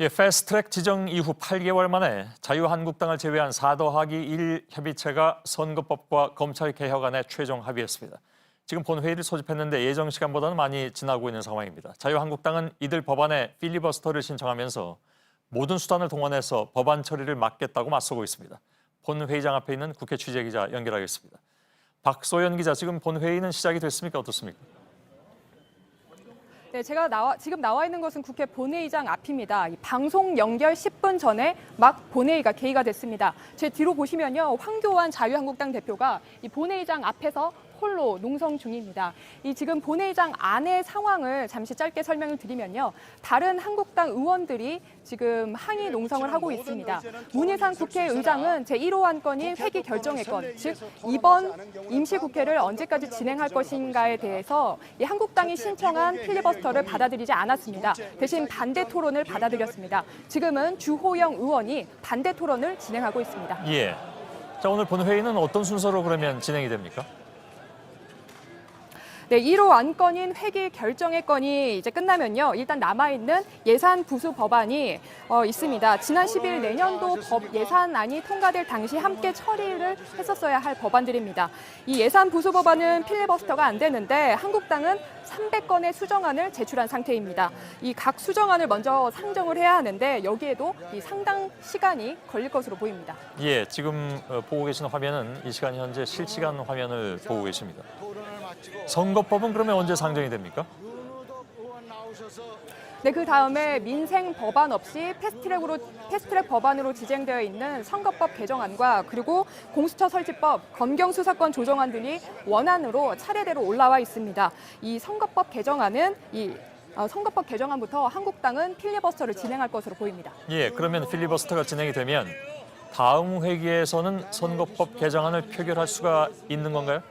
패스트트랙 지정 이후 8개월 만에 자유한국당을 제외한 4더하기1 협의체가 선거법과 검찰 개혁안에 최종 합의했습니다. 지금 본회의를 소집했는데 예정 시간보다는 많이 지나고 있는 상황입니다. 자유한국당은 이들 법안에 필리버스터를 신청하면서 모든 수단을 동원해서 법안 처리를 막겠다고 맞서고 있습니다. 본회의장 앞에 있는 국회 취재기자 연결하겠습니다. 박소연 기자, 지금 본회의는 시작이 됐습니까? 어떻습니까? 네, 제가 지금 나와 있는 것은 국회 본회의장 앞입니다. 이 방송 연결 10분 전에 막 본회의가 개의가 됐습니다. 제 뒤로 보시면요, 황교안 자유한국당 대표가 이 본회의장 앞에서 홀로 농성 중입니다. 이 지금 본회의장 안의 상황을 잠시 짧게 설명을 드리면요, 다른 한국당 의원들이 지금 항의 농성을 하고 있습니다. 문희상 국회의장은 제1호 안건인 회기 결정의 건, 즉 이번 임시국회를 언제까지 진행할 것인가에 대해서 이 한국당이 신청한 필리버스터를 받아들이지 않았습니다. 대신 반대 토론을 받아들였습니다. 지금은 주호영 의원이 반대 토론을 진행하고 있습니다. 예. 자, 오늘 본회의는 어떤 순서로 그러면 진행이 됩니까? 네, 1호 안건인 회기 결정의 건이 이제 끝나면요, 일단 남아있는 예산 부수 법안이 있습니다. 지난 10일 내년도 예산안이 통과될 당시 함께 처리를 했었어야 할 법안들입니다. 이 예산 부수 법안은 필리버스터가 안 되는데 한국당은 300건의 수정안을 제출한 상태입니다. 이 각 수정안을 먼저 상정을 해야 하는데 여기에도 이 상당 시간이 걸릴 것으로 보입니다. 예, 지금 보고 계시는 화면은 이 시간 현재 실시간 화면을 보고 계십니다. 선거법은 그러면 언제 상정이 됩니까? 네, 그 다음에 민생 법안 없이 패스트트랙 법안으로 지정되어 있는 선거법 개정안과 그리고 공수처 설치법, 검경수사권 조정안 등이 원안으로 차례대로 올라와 있습니다. 이 선거법 개정안부터 한국당은 필리버스터를 진행할 것으로 보입니다. 예, 그러면 필리버스터가 진행이 되면 다음 회기에서는 선거법 개정안을 표결할 수가 있는 건가요?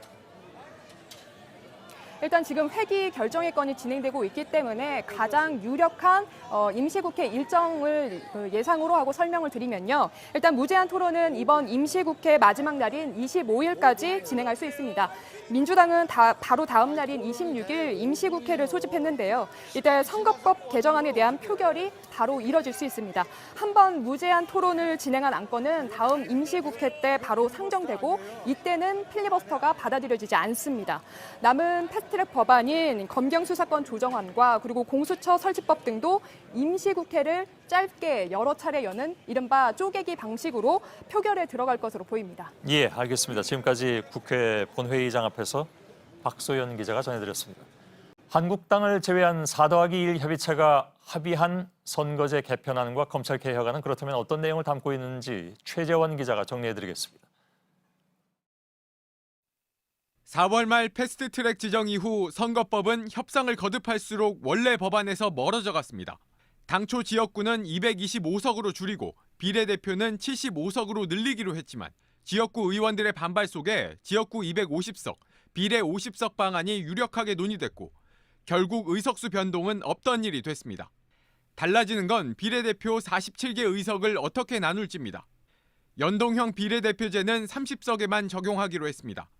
일단 지금 회기 결정의 건이 진행되고 있기 때문에 가장 유력한 임시국회 일정을 예상으로 하고 설명을 드리면요. 일단 무제한 토론은 이번 임시국회 마지막 날인 25일까지 진행할 수 있습니다. 민주당은 바로 다음 날인 26일 임시국회를 소집했는데요. 이때 선거법 개정안에 대한 표결이 바로 이뤄질 수 있습니다. 한번 무제한 토론을 진행한 안건은 다음 임시국회 때 바로 상정되고 이때는 필리버스터가 받아들여지지 않습니다. 남은 패스트트랙 법안인 검경수사권 조정안과 그리고 공수처 설치법 등도 임시국회를 짧게 여러 차례 여는 이른바 쪼개기 방식으로 표결에 들어갈 것으로 보입니다. 예, 알겠습니다. 지금까지 국회 본회의장 앞에서 박소연 기자가 전해드렸습니다. 한국당을 제외한 4더하기1 협의체가 합의한 선거제 개편안과 검찰 개혁안은 그렇다면 어떤 내용을 담고 있는지 최재원 기자가 정리해드리겠습니다. 4월 말 패스트트랙 지정 이후 선거법은 협상을 거듭할수록 원래 법안에서 멀어져 갔습니다. 당초 지역구는 225석으로 줄이고 비례대표는 75석으로 늘리기로 했지만 지역구 의원들의 반발 속에 지역구 250석, 비례 50석 방안이 유력하게 논의됐고 결국 의석수 변동은 없던 일이 됐습니다. 달라지는 건 비례대표 47개 의석을 어떻게 나눌지입니다. 연동형 비례대표제는 30석에만 적용하기로 했습니다.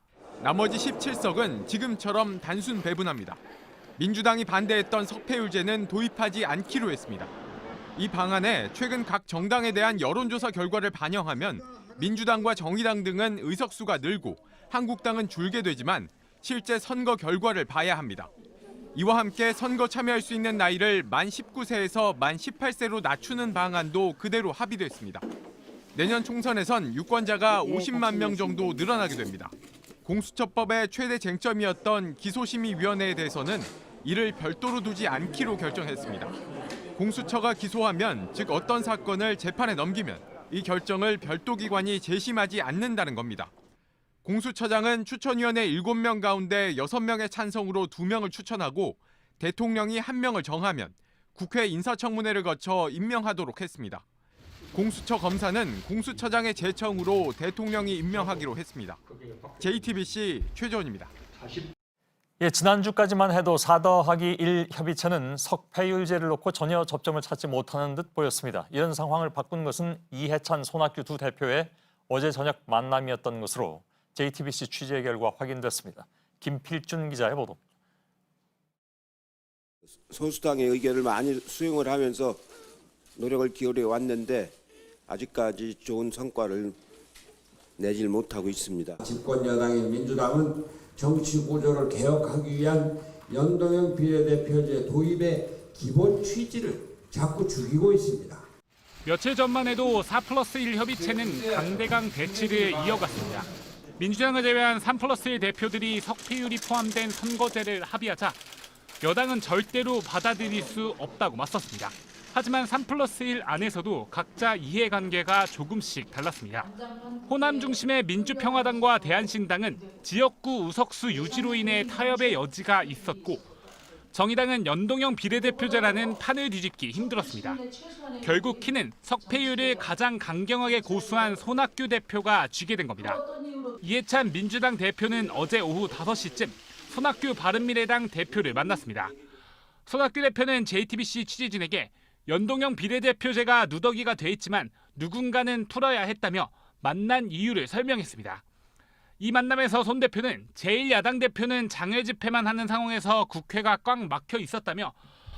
나머지 17석은 지금처럼 단순 배분합니다. 민주당이 반대했던 석패율제는 도입하지 않기로 했습니다. 이 방안에 최근 각 정당에 대한 여론조사 결과를 반영하면 민주당과 정의당 등은 의석수가 늘고 한국당은 줄게 되지만 실제 선거 결과를 봐야 합니다. 이와 함께 선거 참여할 수 있는 나이를 만 19세에서 만 18세로 낮추는 방안도 그대로 합의됐습니다. 내년 총선에선 유권자가 50만 명 정도 늘어나게 됩니다. 공수처법의 최대 쟁점이었던 기소심의위원회에 대해서는 이를 별도로 두지 않기로 결정했습니다. 공수처가 기소하면, 즉 어떤 사건을 재판에 넘기면 이 결정을 별도 기관이 재심하지 않는다는 겁니다. 공수처장은 추천위원회 7명 가운데 6명의 찬성으로 2명을 추천하고 대통령이 1명을 정하면 국회 인사청문회를 거쳐 임명하도록 했습니다. 공수처 검사는 공수처장의 제청으로 대통령이 임명하기로 했습니다. JTBC 최재원입니다. 예, 지난주까지만 해도 4더하기1 협의체는 석패율제를 놓고 전혀 접점을 찾지 못하는 듯 보였습니다. 이런 상황을 바꾼 것은 이해찬, 손학규 두 대표의 어제 저녁 만남이었던 것으로 JTBC 취재 결과 확인됐습니다. 김필준 기자의 보도입니다. 소수당의 의견을 많이 수용을 하면서 노력을 기울여 왔는데 아직까지 좋은 성과를 내질 못하고 있습니다. 집권 여당인 민주당은 정치 구조를 개혁하기 위한 연동형 비례대표제 도입의 기본 취지를 자꾸 죽이고 있습니다. 며칠 전만 해도 4+1 협의체는 강대강 대치를 이어갔습니다. 민주당을 제외한 3+1 대표들이 석패율이 포함된 선거제를 합의하자 여당은 절대로 받아들일 수 없다고 맞섰습니다. 하지만 3+1 안에서도 각자 이해관계가 조금씩 달랐습니다. 호남 중심의 민주평화당과 대한신당은 지역구 의석수 유지로 인해 타협의 여지가 있었고 정의당은 연동형 비례대표제라는 판을 뒤집기 힘들었습니다. 결국 키는 석패율을 가장 강경하게 고수한 손학규 대표가 쥐게 된 겁니다. 이해찬 민주당 대표는 어제 오후 5시쯤 손학규 바른미래당 대표를 만났습니다. 손학규 대표는 JTBC 취재진에게 연동형 비례대표제가 누더기가 돼 있지만 누군가는 풀어야 했다며 만난 이유를 설명했습니다. 이 만남에서 손 대표는 제1야당 대표는 장외 집회만 하는 상황에서 국회가 꽉 막혀 있었다며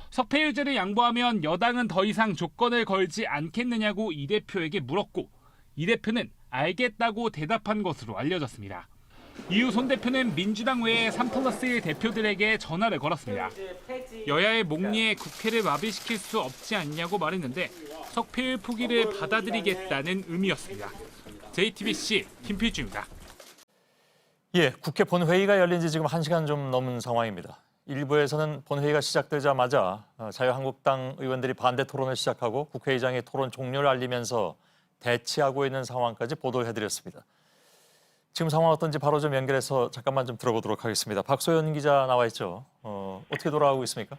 석패율제를 양보하면 여당은 더 이상 조건을 걸지 않겠느냐고 이 대표에게 물었고 이 대표는 알겠다고 대답한 것으로 알려졌습니다. 이후 손 대표는 민주당 외에 3+1 대표들에게 전화를 걸었습니다. 여야의 목리에 국회를 마비시킬 수 없지 않냐고 말했는데 석패율 포기를 받아들이겠다는 의미였습니다. JTBC 김필주입니다. 예, 국회 본회의가 열린 지 지금 1시간 좀 넘은 상황입니다. 일부에서는 본회의가 시작되자마자 자유한국당 의원들이 반대 토론을 시작하고 국회의장이 토론 종료를 알리면서 대치하고 있는 상황까지 보도해드렸습니다. 지금 상황 어떤지 바로 좀 연결해서 잠깐만 좀 들어보도록 하겠습니다. 박소연 기자 나와 있죠. 어떻게 돌아가고 있습니까?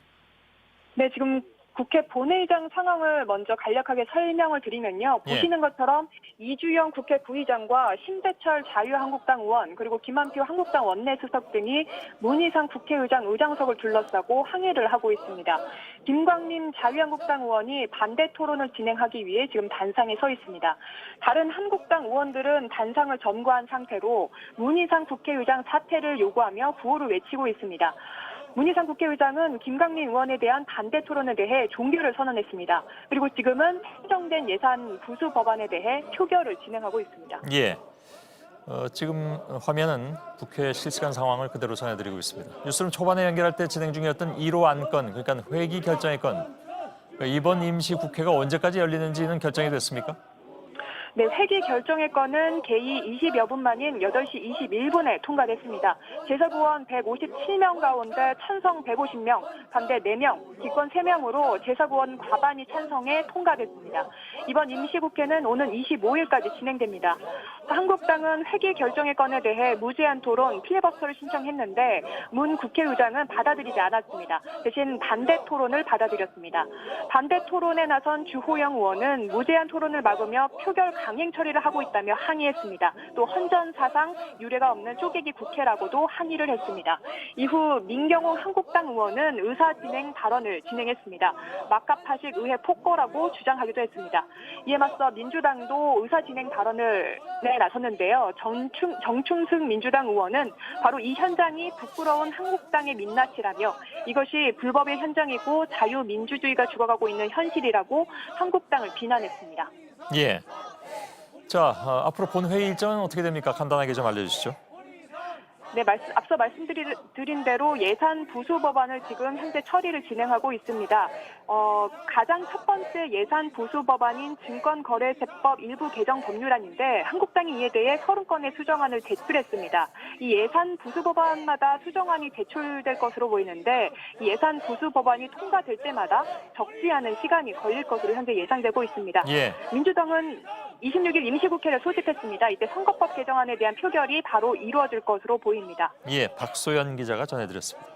네, 지금 국회 본회의장 상황을 먼저 간략하게 설명을 드리면요. 보시는 것처럼 이주영 국회 부의장과 심재철 자유한국당 의원 그리고 김한표 한국당 원내수석 등이 문희상 국회의장 의장석을 둘러싸고 항의를 하고 있습니다. 김광림 자유한국당 의원이 반대 토론을 진행하기 위해 지금 단상에 서 있습니다. 다른 한국당 의원들은 단상을 점거한 상태로 문희상 국회의장 사퇴를 요구하며 구호를 외치고 있습니다. 문희상 국회의장은 김광림 의원에 대한 반대 토론에 대해 종결을 선언했습니다. 그리고 지금은 상정된 예산 부수 법안에 대해 표결을 진행하고 있습니다. 예, 지금 화면은 국회 실시간 상황을 그대로 전해드리고 있습니다. 뉴스룸 초반에 연결할 때 진행 중이었던 1호 안건, 그러니까 회기 결정의 건, 이번 임시국회가 언제까지 열리는지는 결정이 됐습니까? 네, 회기 결정의 건은 개의 20여 분 만인 8시 21분에 통과됐습니다. 재석의원 157명 가운데 찬성 150명, 반대 4명, 기권 3명으로 재석의원 과반이 찬성해 통과됐습니다. 이번 임시국회는 오는 25일까지 진행됩니다. 한국당은 회기 결정의 건에 대해 무제한 토론, 필리버스터를 신청했는데 문 국회의장은 받아들이지 않았습니다. 대신 반대 토론을 받아들였습니다. 반대 토론에 나선 주호영 의원은 무제한 토론을 막으며 표결 강행 처리를 하고 있다며 항의했습니다. 또 헌전 사상 유례가 없는 쪼개기 국회라고도 항의를 했습니다. 이후 민경호 한국당 의원은 의사 진행 발언을 진행했습니다. 막가파식 의회 폭거라고 주장하기도 했습니다. 이에 맞서 민주당도 의사 진행 발언을 나섰는데요. 정충승 민주당 의원은 바로 이 현장이 부끄러운 한국당의 민낯이라며 이것이 불법의 현장이고 자유민주주의가 죽어가고 있는 현실이라고 한국당을 비난했습니다. 예. 자, 앞으로 본회의 일정은 어떻게 됩니까? 간단하게 좀 알려주시죠. 네, 앞서 말씀드린 대로 예산 부수 법안을 지금 현재 처리를 진행하고 있습니다. 가장 첫 번째 예산 부수 법안인 증권거래세법 일부 개정 법률안인데 한국당이 이에 대해 30건의 수정안을 제출했습니다. 이 예산 부수 법안마다 수정안이 제출될 것으로 보이는데 이 예산 부수 법안이 통과될 때마다 적지 않은 시간이 걸릴 것으로 현재 예상되고 있습니다. 예. 민주당은 26일 임시국회를 소집했습니다. 이때 선거법 개정안에 대한 표결이 바로 이루어질 것으로 보입니다. 예, 박소연 기자가 전해드렸습니다.